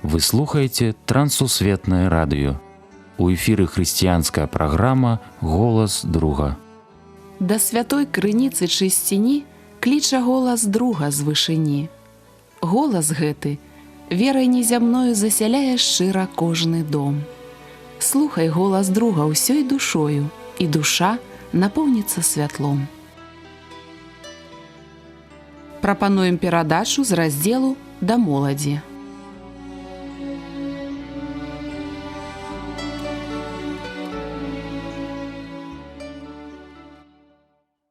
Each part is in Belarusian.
Вы слухаеце Трансусветнае радыё. У эфіры хрысціянская праграма «Голас друга». Да святой крыніцы чысціні кліча голас друга з вышыні. Голас гэты верай незямною засяляе шчыра кожны дом. Слухай голас друга ўсёй душою, і душа напоўніцца святлом. Прапануем перадачу з раздзелу «Да моладзі».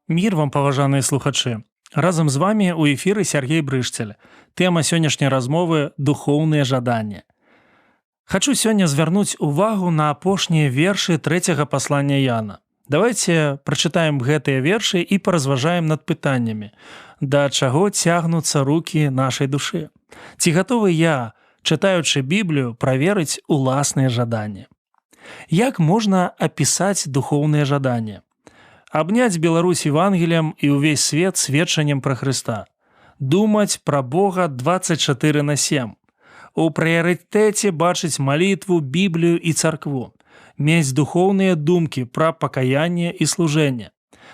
Мір вам, паважаныя слухачы. Разам з вамі ў эфіры Сергей Брышцель. Тэма сённяшняй размовы – духоўныя жаданні. Хачу сёння звярнуць увагу на апошнія вершы трэцяга паслання Яна. Давайце прачытаем гэтыя вершы і паразважаем над пытаннямі. Да чаго цягнуцца рукі нашай душы? Ці гатовы я, чытаючы Біблію, праверыць уласныя жаданні? Як можна апісаць духоўныя жаданні? Абняць Беларусь Евангеліем і ўвесь свет сведчаннем пра Хрыста. Думаць пра Бога 24/7. У прыярытэце бачыць малітву, Біблію і царкву. Мець духоўныя думкі пра пакаянне і служэнне.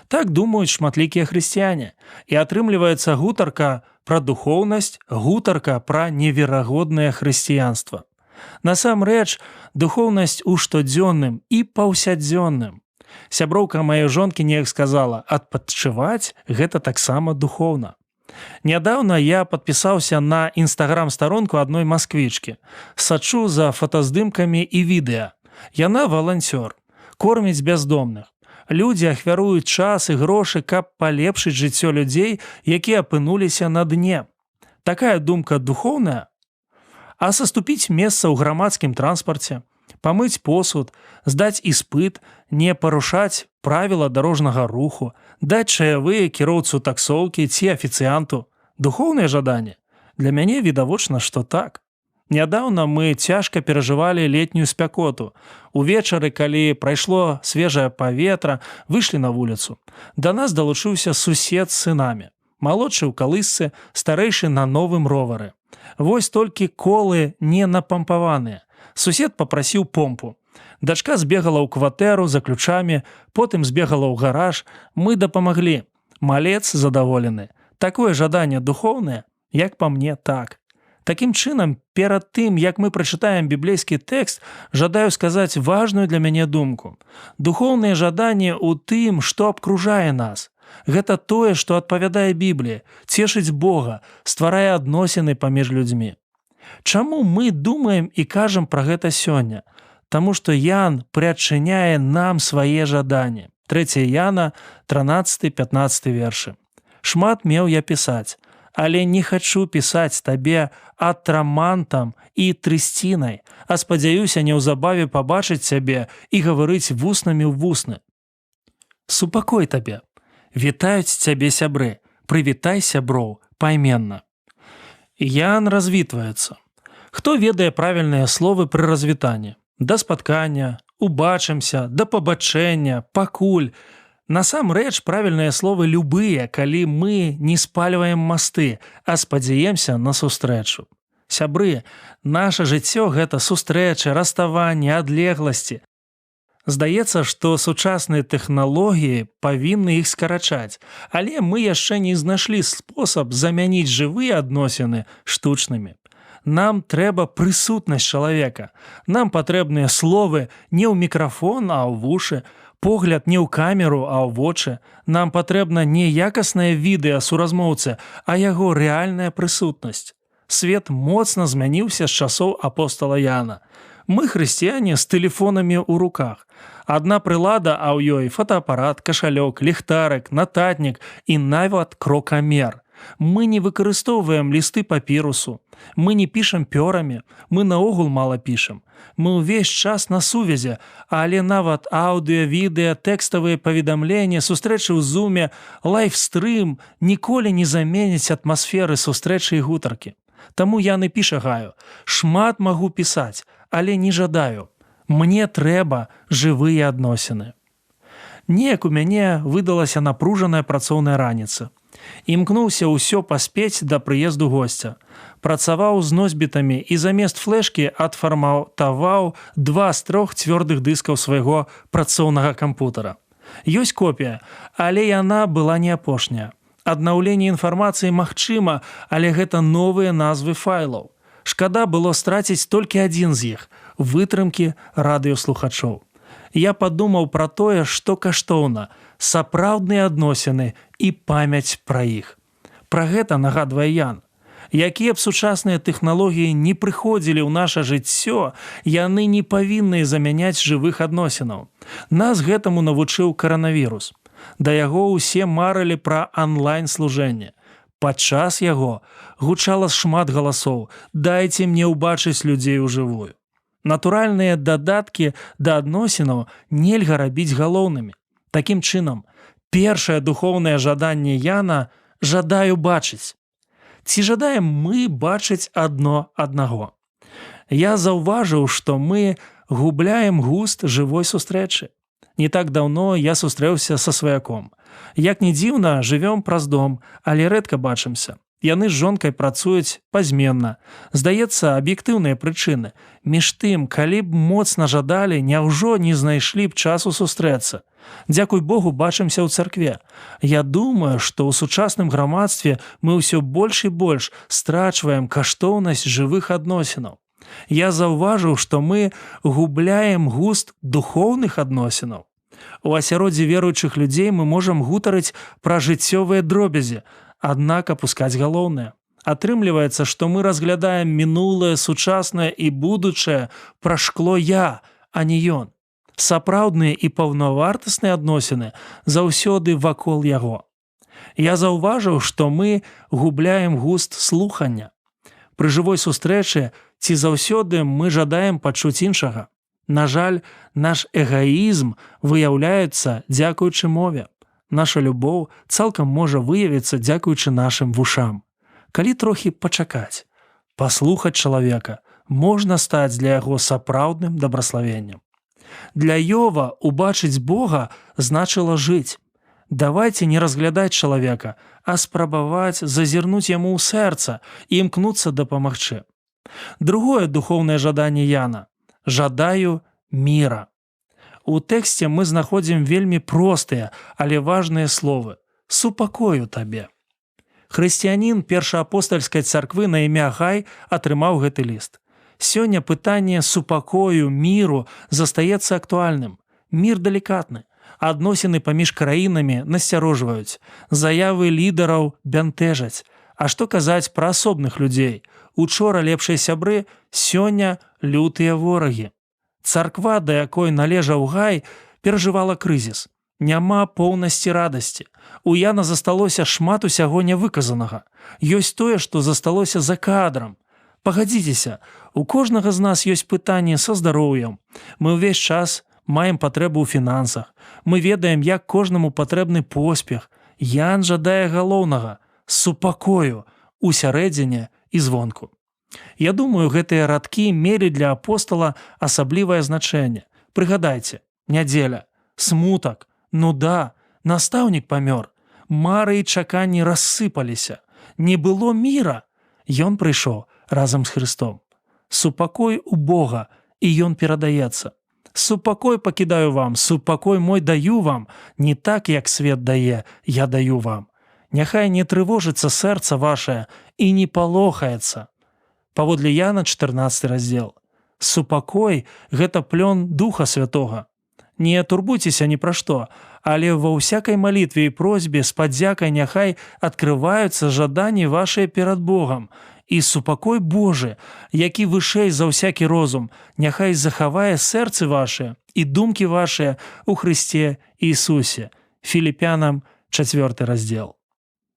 Так думаюць шматлікія хрысціяне. І атрымліваецца гутарка пра духоўнасць, гутарка пра неверагоднае хрысціянства. Насамрэч, духоўнасць у штодзённым і паўсядзённым. Сяброўка маёй жонкі неяк сказала, адпачываць – гэта таксама духоўна. Нядаўна я падпісаўся на інстаграм-старонку адной масквічкі. Сачу за фотаздымкамі і відэа. Яна валанцёр, корміць бяздомных. Людзі ахвяруюць час і грошы, каб палепшыць жыццё людзей, якія апынуліся на дне. Такая думка духоўная? А саступіць месца ў грамадскім транспарце, памыць посуд, здаць іспыт, не парушаць правіла дарожнага руху, даць чаявыя кіроўцу таксоўкі ці афіцыянту. Духоўныя жаданні? Для мяне відавочна, што так. Нядаўна мы цяжка перажывалі летнюю спякоту. Увечары, калі прайшло свежае паветра, выйшлі на вуліцу. Да нас далучыўся сусед з сынамі. Малодшы ў калысцы, старэйшы на новым ровары. Вось толькі колы не напампаваныя. Сусед папрасіў помпу. Дачка збегала ў кватэру за ключамі, потым збегала ў гараж. Мы дапамаглі. Малец задаволены. Такое жаданне духоўнае? Як па мне, так. Такім чынам, перад тым, як мы прачытаем біблейскі тэкст, жадаю сказаць важную для мяне думку. Духоўныя жаданні ў тым, што абкружае нас. Гэта тое, што адпавядае Бібліі, цешыць Бога, стварае адносіны паміж людзьмі. Чаму мы думаем і кажам пра гэта сёння? Таму што Ян прыадчыняе нам свае жаданні. 3 Яна, 13-15 вершы. Шмат меў я пісаць, але не хачу пісаць табе атрамантам і трысцінай, а спадзяюся неўзабаве пабачыць цябе і гаварыць вуснамі ў вусны. Супакой табе. Вітаюць цябе сябры. Прывітай сяброў пайменна. Ян развітваецца. Хто ведае правільныя словы пры развітанні? Да спаткання, убачымся, да пабачэння, пакуль. Насамрэч правільныя словы любыя, калі мы не спальваем масты, а спадзяемся на сустрэчу. Сябры, наша жыццё – гэта сустрэчы, раставанні, адлегласці. Здаецца, што сучасныя тэхналогіі павінны іх скарачаць, але мы яшчэ не знайшлі спосаб замяніць жывыя адносіны штучнымі. Нам трэба прысутнасць чалавека. Нам патрэбныя словы не ў мікрафон, а ў вушы, погляд не ў камеру, а ў вочы. Нам патрэбна не якаснае відэа суразмоўцы, а яго рэальная прысутнасць. Свет моцна змяніўся з часоў апостала Яна. Мы, хрысціяне, з тэлефонамі ў руках. Адна прылада, а ў ёй фотаапарат, кашалёк, ліхтарык, нататнік і нават крокамер. Мы не выкарыстоўваем лісты папірусу. Мы не пішам пёрамі. Мы наогул мала пішам. Мы ўвесь час на сувязі, але нават аўдыё, відэа, тэкставыя паведамленні, сустрэчы ў зуме, лайфстрым ніколі не заменяць атмасферы сустрэчы і гутаркі. Таму я не пішагаю. Шмат магу пісаць, але не жадаю. Мне трэба жывыя адносіны. Неяк у мяне выдалася напружаная працоўная раніца. Імкнуўся ўсё паспець да прыезду госця. Працаваў з носьбітамі і замест флешкі адфарматаваў 2 з 3 цвёрдых дыскаў свайго працоўнага кампутара. Ёсць копія, але яна была не апошняя. Аднаўленне інфармацыі магчыма, але гэта новыя назвы файлаў. Шкада было страціць толькі адзін з іх – вытрымкі радыёслухачоў. Я падумаў пра тое, што каштоўна – сапраўдныя адносіны і памяць пра іх. Пра гэта нагадвае Ян. Якія б сучасныя тэхналогіі не прыходзілі ў наша жыццё, яны не павінны замяняць жывых адносінаў. Нас гэтаму навучыў каранавірус. Да яго ўсе марылі пра онлайн-служэнне. Падчас яго гучала шмат галасоў «Дайце мне ўбачыць людзей ужывую». Натуральныя дадаткі да адносінаў нельга рабіць галоўнымі. Такім чынам, першае духоўнае жаданне Яна – «жадаю бачыць». Ці жадаем мы бачыць адно аднаго? Я заўважыў, што мы губляем густ жывой сустрэчы. Не так даўно я сустрэўся са сваяком. Як ні дзіўна, жывём праз дом, але рэдка бачымся. Яны з жонкай працуюць пазменна. Здаецца, аб'ектыўныя прычыны. Між тым, калі б моцна жадалі, няўжо не знайшлі б часу сустрэцца? Дзякуй Богу, бачымся ў царкве. Я думаю, што ў сучасным грамадстве мы ўсё больш і больш страчваем каштоўнасць жывых адносінаў. Я заўважыў, што мы губляем густ духоўных адносінаў. У асяроддзі веруючых людзей мы можам гутарыць пра жыццёвыя дробязі, аднак апускаць галоўнае. Атрымліваецца, што мы разглядаем мінулае, сучаснае і будучае пра шкло «я», а не «ён». Сапраўдныя і паўнавартасныя адносіны заўсёды вакол яго. Я заўважыў, што мы губляем густ слухання. Пры жывой сустрэчы ці заўсёды мы жадаем пачуць іншага. На жаль, наш эгаізм выяўляецца дзякуючы мове. Наша любоў цалкам можа выявіцца дзякуючы нашым вушам. Калі трохі пачакаць, паслухаць чалавека, можна стаць для яго сапраўдным дабраславеннем. Для Йова убачыць Бога значыла жыць. Давайце не разглядаць чалавека, а спрабаваць зазірнуць яму ў сэрца і імкнуцца дапамагчы. Другое духоўнае жаданне Яна – «Жадаю міра». У тэксце мы знаходзім вельмі простыя, але важныя словы «супакою табе». Хрысціянін першаапостальскай царквы на імя Гай атрымаў гэты ліст. Сёння пытанне супакою, міру застаецца актуальным. Мір далікатны. Адносіны паміж краінамі насцярожваюць. Заявы лідараў бянтэжаць. А што казаць пра асобных людзей? Учора лепшыя сябры, сёння лютыя ворагі. Царква, да якой належаў Гай, перажывала крызіс. Няма поўнасці радасці. У Яна засталося шмат усяго нявыказанага. Ёсць тое, што засталося за кадрам. Пагадзіцеся, у кожнага з нас ёсць пытанні са здароўем. Мы ўвесь час маем патрэбу ў фінансах. Мы ведаем, як кожнаму патрэбны поспех. Ян жадае галоўнага – супакою у сярэдзіне і звонку. Я думаю, гэтыя радкі мелі для апостала асаблівае значэнне. Прыгадайце, нядзеля, смутак, нуда, настаўнік памёр, мары і чаканні рассыпаліся. Не было міра. Ён прыйшоў разам з Христом. Супакой у Бога, і ён перадаецца. Супакой пакідаю вам, супакой мой даю вам, не так, як свет дае, я даю вам. Няхай не трывожыцца сэрца вашае і не палохаецца. Паводле Яна 14 раздзел. Супакой – гэта плён Духа Святога. Не турбуйцеся ні пра што, але ва ўсякай малітве і просьбе з падзякай няхай адкрываюцца жаданні вашыя перад Богам, і супакой Божы, які вышэй за ўсякі розум, няхай захавае сэрцы вашыя і думкі вашыя ў Хрысце Ісусе. Філіпянам 4 раздзел.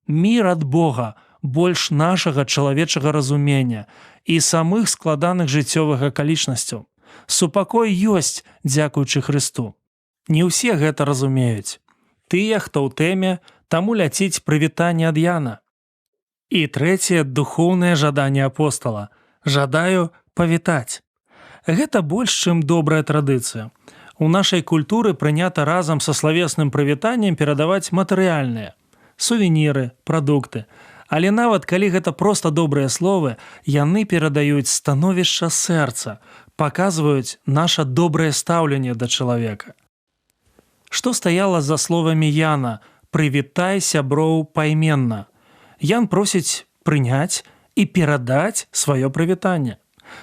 Мір ад Бога больш нашага чалавечага разумення і самых складаных жыццёвых акалічнасцяў. Супакой ёсць, дзякуючы Хрысту. Не ўсе гэта разумеюць. Тыя, хто ў тэме, таму ляціць прывітанне ад Яна. І трэцяе духоўнае жаданне апостала – жадаю павітаць. Гэта больш, чым добрая традыцыя. У нашай культуры прынята разам са славесным прывітаннем перадаваць матэрыяльнае. сувеніры, прадукты. Але нават калі гэта проста добрыя словы, яны перадаюць становішча сэрца, паказваюць наша добрае стаўленне да чалавека. Што стаяла за словамі Яна «Прывітай сяброў пайменна». Ян просіць прыняць і перадаць сваё прывітанне.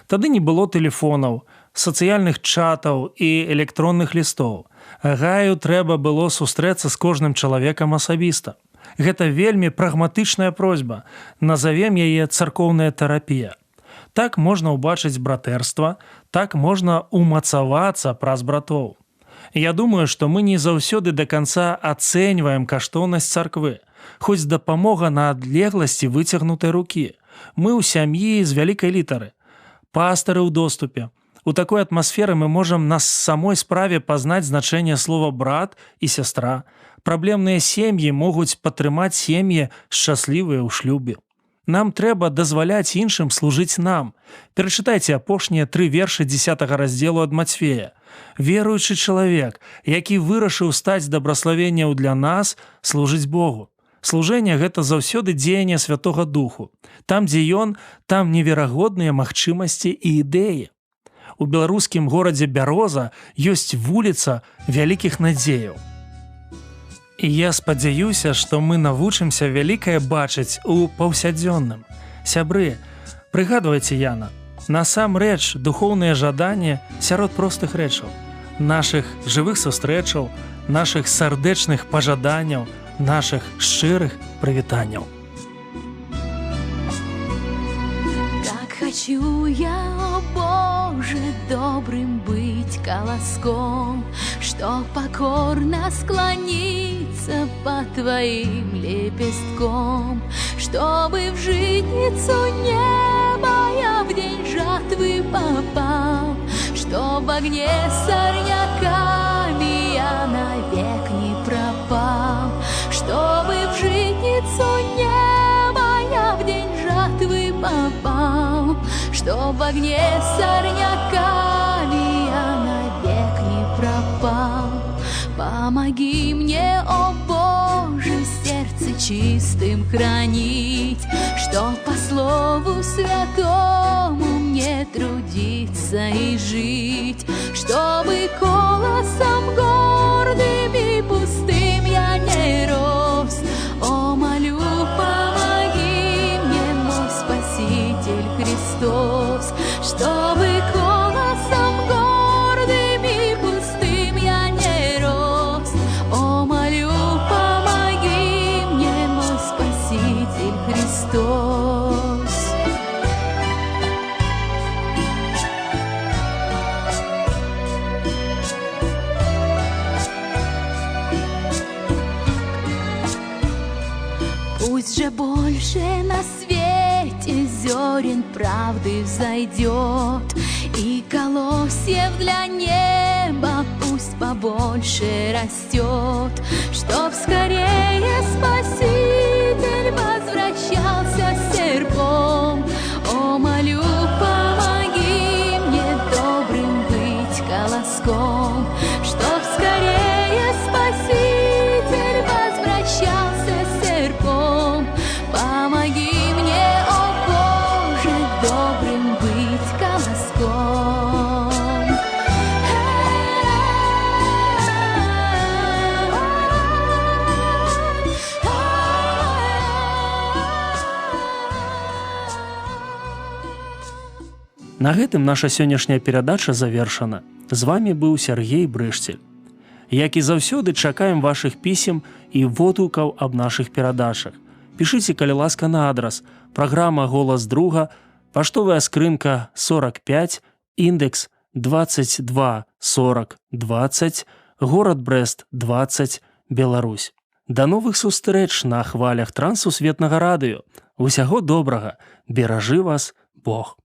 Тады не было тэлефонаў, сацыяльных чатаў і электронных лістоў. Гаю трэба было сустрэцца з кожным чалавекам асабіста. Гэта вельмі прагматычная просьба. Назавем яе царкоўная тэрапія. Так можна ўбачыць братэрства, так можна умацавацца праз братоў. Я думаю, што мы не заўсёды да канца ацэньваем каштоўнасць царквы, хоць дапамога на адлегласці выцягнутай рукі. Мы ў сям'і з вялікай літары. Пастары ў доступе. У такой атмасферы мы можам на самой справе пазнаць значэнне слова «брат» і «сястра». Праблемныя сем'і могуць падтрымаць сем'і шчаслівыя ў шлюбе. Нам трэба дазваляць іншым служыць нам. Перачытайце апошнія 3 вершы 10 раздзелу ад Мацфея. Веруючы чалавек, які вырашыў стаць дабраславенняў для нас, служыць Богу. Служэнне – гэта заўсёды дзеянне Святога Духу. Там, дзе ён, там неверагодныя магчымасці і ідэі. У беларускім горадзе Бяроза ёсць вуліца вялікіх надзеяў. І я спадзяюся, што мы навучымся вялікае бачыць у паўсядзённым. Сябры, прыгадвайце Яна, насамрэч духоўныя жаданні сярод простых рэчаў, нашых жывых сустрэчаў, нашых сардэчных пажаданняў, нашых шчырых прывітанняў. Хочу я, о Боже, добрым быть колоском, что покорно склониться под Твоим лепестком, чтобы в житницу неба я в день жатвы попал, что в огне сорняками я навек не пропал, чтобы в житницу неба я в день жатвы попал, что в огне сорняками я навек не пропал. Помоги мне, о Боже, сердце чистым хранить, что по слову святому мне трудиться и жить, чтобы колосом гордым и пустым я не рос. О, молю, помоги мне, мой Спаситель Христос, чтобы колосом гордым и пустым я не рос. О, молю, помоги мне, мой Спаситель Христос. Пусть же больше на свете зерен правды взойдет, и колосьев для неба пусть побольше растет, чтоб скорее Спаситель возвращался с серпом. О, молю, помоги мне добрым быть колоском, чтоб скорее Спаситель возвращался с серпом. Помоги мне, о Боже, добрым быть колоском. На гэтым наша сённяшняя перадача завершана. З вами быў Сяргей Брышцель. Як і заўсёды, чакаем вашых пісем і водгукаў аб нашых перадачах. Пішыце, калі ласка, на адрас: праграма «Голас друга», паштовая скрынка 45, індекс 224020, горад Брэст 20, Беларусь. Да новых сустрэч на хвалях Трансусветнага радыё. Усяго добрага, беражы вас Бог.